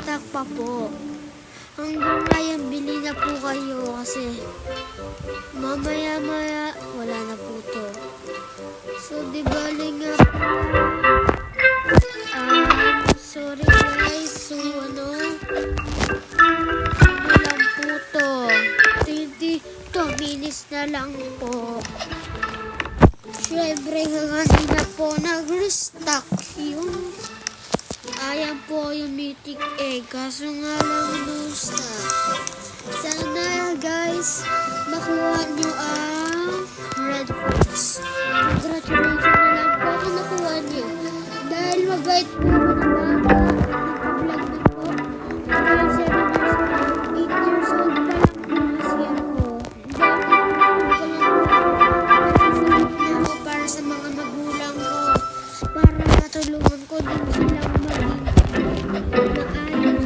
naka-stock pa po. Hanggang ngayon, bili na po kayo kasi mamaya-maya wala na po to. So, di bali nga sorry guys. So, ano lang po to. 22 minutes na lang po. Siyempre, kanina po nag-restock yung ayan po yung mythic egg. Kaso nga lang no-stock. Sana guys, makuha nyo ang red fruits. Congratulations na lang po kung nakuha nyo. Dahil mabait po ako ng bata. Nag-vlog na po. Dahil 7 years old, 8 years old pa lang po kasi ako. Para sa mga magulang ko. Para matulungan ko din silang maging maayos.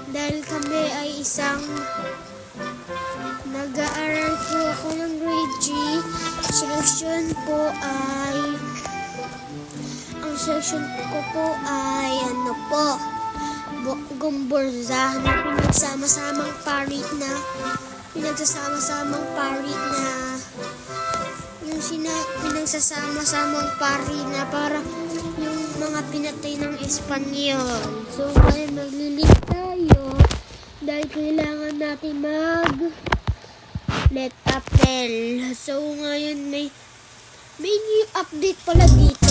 Dahil kami ay isang nag-aaral po ako ng grade G. Section po ay ang section ko po ay ano po Gumburza na pinagsama-samang parit na yung pinagsasama-samang pari na para yung mga pinatay ng Espanyol. So ngayon maglilip tayo dahil kailangan natin let appel. So ngayon may new update pala dito.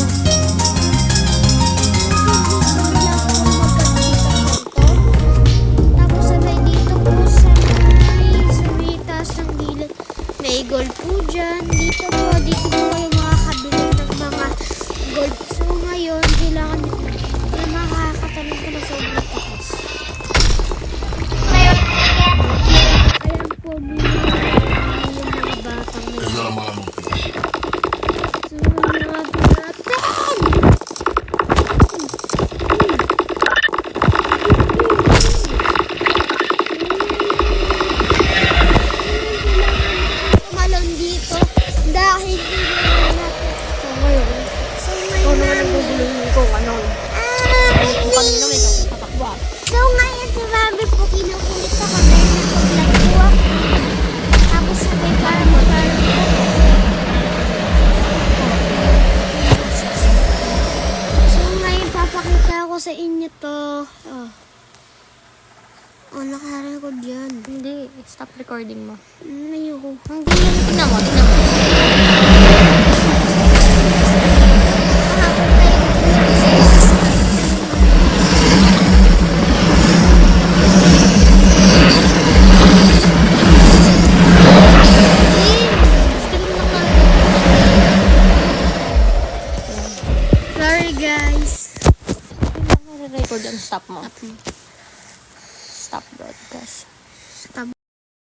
Tapos sabay dito po sa may taas ng gilid may gold po dyan. Dito po kayo makakabili ng mga gold. So ngayon kailangan na makakatanong ko na sobrang taas. Ayan po yung mga batang na yun. So mga batang malon dito dahil so ngayon kung kanina may tatakbo. So ngayon si Mami po kinukulit ako na nagkuha tapos sabay para magkaroon so ngayon papakita ko sa inyo to. Naka-record yan. Hindi, stop recording mo. Ayoko. Tingnan mo. Sorry guys. Record ang stop mo. Stop broadcast.